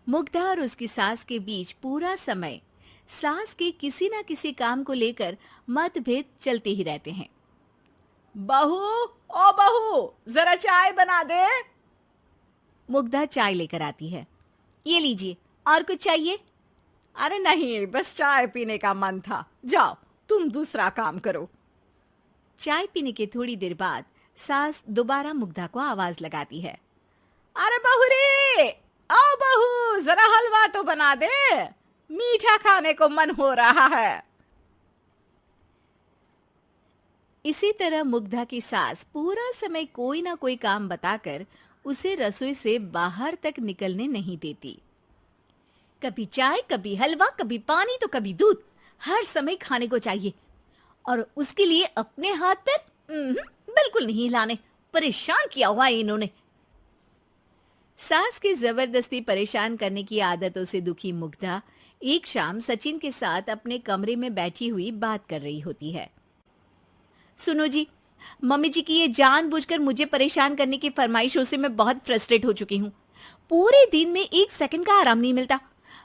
मुग्धा और उसकी सास के बीच पूरा समय सास के किसी ना किसी काम को लेकर मतभेद चलते ही रहते हैं। बहू, ओ बहू, जरा चाय बना दे। मुग्धा चाय लेकर आती है। ये लीजिए, और कुछ चाहिए? अरे नहीं, बस चाय पीने का मन था। जाओ, तुम दूसरा काम करो। चाय पीने के थोड़ी देर बाद सास दोबारा मुग्धा को आवाज लगाती है। अरे बहू रे, आओ बहू, जरा हलवा तो बना दे, मीठा खाने को मन हो रहा है। इसी तरह मुग्धा की सास पूरा समय कोई ना कोई काम बताकर उसे रसोई से बाहर तक निकलने नहीं देती। कभी चाय, कभी हलवा, कभी पानी तो कभी दूध, हर समय खाने को चाहिए। और उसके लिए अपने हाथ पैर बिल्कुल नहीं हिलाने। परेशान किया हुआ है इन्होंने। सास की जबरदस्ती परेशान करने की आदतों से दुखी मुग्धा एक शाम सचिन के साथ अपने कमरे में बैठी हुई बात कर रही होती है। सुनो जी, मम्मी जी की ये जानबूझकर मुझे परेशान करने की फरमाइशों से मैं बहुत फ्रस्ट्रेट हो चुकी हूँ। पूरे दिन में एक सेकंड का आराम नहीं मिलता।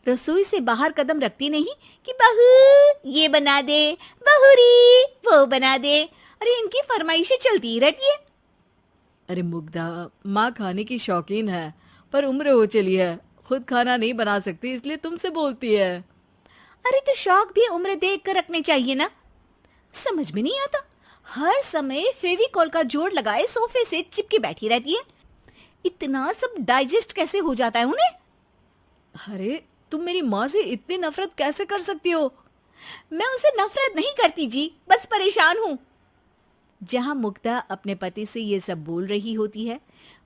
रसोई से बाहर कदम रखती नहीं कि बहू ये बना दे, बहू री वो बना दे। अरे इनकी फरमाइशें चलती ही रहती है। अरे मुग्धा, माँ खाने की शौकीन है, पर उम्र हो चली है, खुद खाना नहीं बना सकती, इसलिए तुमसे बोलती है। अरे तो शौक भी उम्र देख कर रखने चाहिए ना। समझ में नहीं आता, हर समय फेविकॉल का जोड़ लगाए सोफे से चिपके बैठी रहती है। इतना सब डाइजेस्ट कैसे हो जाता है उन्हें? अरे तुम मेरी माँ से इतनी नफरत कैसे कर सकती हो? मैं उसे नफरत नहीं करती जी, बस परेशान हूँ। जहां मुग्धा अपने पति से ये सब बोल रही होती है,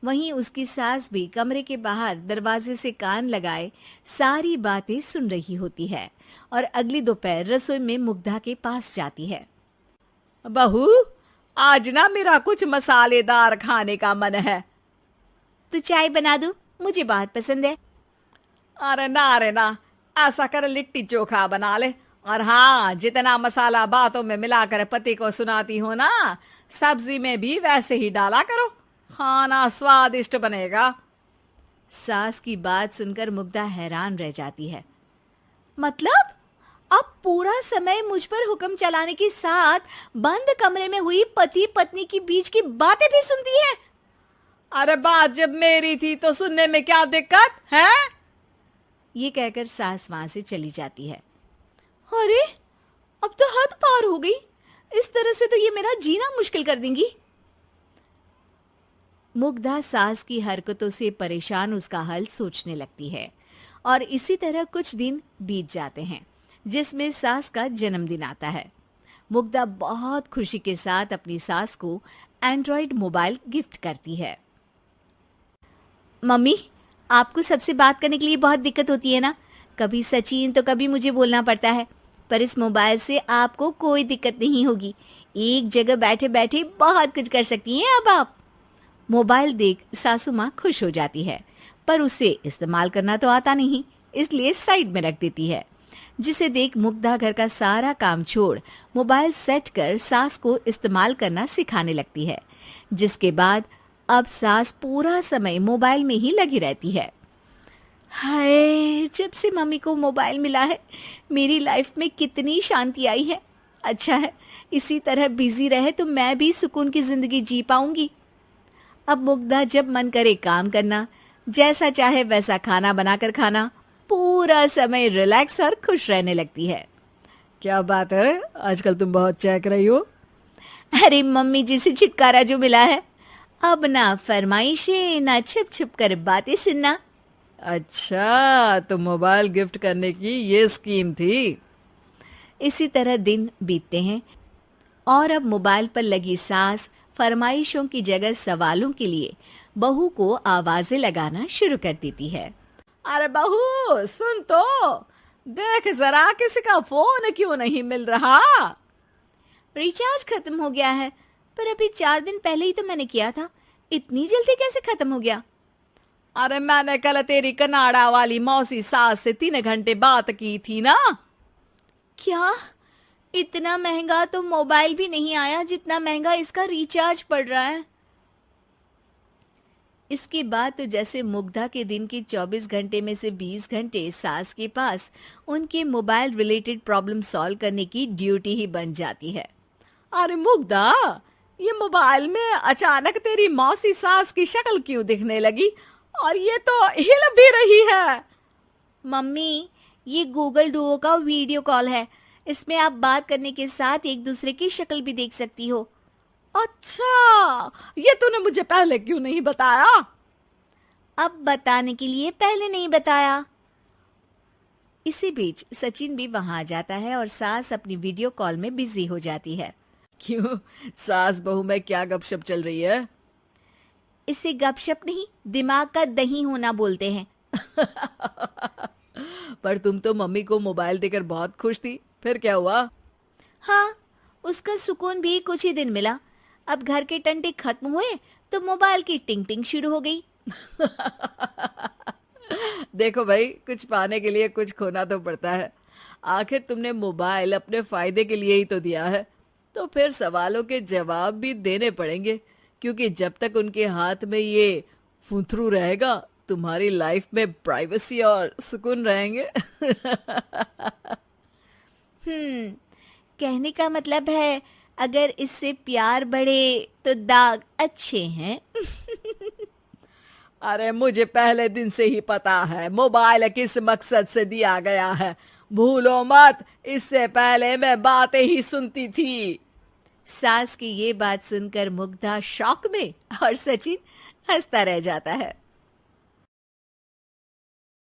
वहीं उसकी सास भी कमरे के बाहर दरवाजे से कान लगाए सारी बातें सुन रही होती है और अगली दोपहर रसोई में मुग्धा के पास जाती है। बहू, आज ना मेरा कुछ मसालेदार खाने का मन है। तो चाय बना दूं? मुझे बहुत पसंद है। अरे ना, ऐसा कर लिट्टी चोखा बना ले। और हाँ, जितना मसाला बातों में मिलाकर पति को सुनाती हो ना, सब्जी में भी वैसे ही डाला करो, खाना स्वादिष्ट बनेगा। सास की बात सुनकर मुग्धा हैरान रह जाती है। मतलब अब पूरा समय मुझ पर हुक्म चलाने के साथ बंद कमरे में हुई पति पत्नी की बीच की बातें भी सुनती है? अरे बात जब मेरी थी तो सुनने में क्या दिक्कत है? ये कहकर सास वहां से चली जाती है। अरे अब तो हद पार हो गई। इस तरह से तो ये मेरा जीना मुश्किल कर देंगी। मुग्धा सास की हरकतों से परेशान उसका हल सोचने लगती है और इसी तरह कुछ दिन बीत जाते हैं, जिसमें सास का जन्मदिन आता है। मुग्धा बहुत खुशी के साथ अपनी सास को एंड्रॉइड मोबाइल गिफ्ट करती है। मम्मी, आपको सबसे बात करने के लिए बहुत दिक्कत होती है ना? कभी सचिन तो कभी मुझे बोलना पड़ता है, पर इस मोबाइल से आपको कोई दिक्कत नहीं होगी। एक जगह बैठे बैठे बहुत कुछ कर सकती हैं अब आप। मोबाइल देख सासू माँ खुश हो जाती है, पर उसे इस्तेमाल करना तो आता नहीं, इसलिए साइड में रख देती है। जिसे देख मुग्धा घर का सारा काम छोड़ मोबाइल सेट कर सास को इस्तेमाल करना सिखाने लगती है, जिसके बाद अब सास पूरा समय मोबाइल में ही लगी रहती है। हाय, जब से मम्मी को मोबाइल मिला है मेरी लाइफ में कितनी शांति आई है। अच्छा है, इसी तरह बिजी रहे तो मैं भी सुकून की जिंदगी जी पाऊंगी। अब मुग्धा जब मन करे काम करना, जैसा चाहे वैसा खाना बनाकर खाना, पूरा समय रिलैक्स और खुश रहने लगती है। क्या बात है, आजकल तुम बहुत चहक रही हो। अरे मम्मी जी से छुटकारा जो मिला है, अब ना फरमाइशें ना छुप छुप कर बातें सुनना। अच्छा, तो मोबाइल गिफ्ट करने की ये स्कीम थी। इसी तरह दिन बीतते हैं और अब मोबाइल पर लगी सास फरमाइशों की जगह सवालों के लिए बहू को आवाजें लगाना शुरू कर देती है। अरे बहू सुन तो, देख जरा किसी का फोन क्यों नहीं मिल रहा? रिचार्ज खत्म हो गया है, पर अभी 4 दिन पहले ही तो मैंने किया था। इतनी जल्दी कैसे खत्म हो गया? अरे मैंने कल तेरी कनाडा वाली मौसी सास से 3 घंटे बात की थी ना। क्या? इतना महंगा तो मोबाइल भी नहीं आया जितना महंगा इसका रिचार्ज पड़ रहा है। इसके बाद तो जैसे मुग्धा के दिन के 24 घंटे में से 20 घंटे सास के पास उनके मोबाइल रिलेटेड प्रॉब्लम सॉल्व करने की ड्यूटी ही बन जाती है। अरे मुग्धा, ये मोबाइल में अचानक तेरी मौसी सास की शक्ल क्यों दिखने लगी? और ये तो हिल भी रही है। मम्मी, ये गूगल डुओ का वीडियो कॉल है। इसमें आप बात करने के साथ एक दूसरे की शक्ल भी देख सकती हो। अच्छा, ये तूने मुझे पहले क्यों नहीं बताया? अब बताने के लिए पहले नहीं बताया। इसी बीच सचिन भी वहां आ जाता है और सास अपनी वीडियो कॉल में बिजी हो जाती है। क्यों, सास बहू में क्या गपशप चल रही है? इसे गपशप नहीं, दिमाग का दही होना बोलते हैं। पर तुम तो मम्मी को मोबाइल देकर बहुत खुश थी, फिर क्या हुआ? हाँ, उसका सुकून भी कुछ ही दिन मिला। अब घर के टंटे खत्म हुए तो मोबाइल की टिंग टिंग शुरू हो गई। देखो भाई, कुछ पाने के लिए कुछ खोना तो पड़ता है। आखिर तुमने मोबाइल अपने फायदे के लिए ही तो दिया है, तो फिर सवालों के जवाब भी देने पड़ेंगे, क्योंकि जब तक उनके हाथ में ये फुंथरू रहेगा, तुम्हारी लाइफ में प्राइवेसी और सुकून रहेंगे। कहने का मतलब है अगर इससे प्यार बढ़े तो दाग अच्छे हैं। अरे मुझे पहले दिन से ही पता है मोबाइल किस मकसद से दिया गया है। भूलो मत, इससे पहले मैं बातें ही सुनती थी। सास की ये बात सुनकर मुग्धा शॉक में और सचिन हंसता रह जाता है।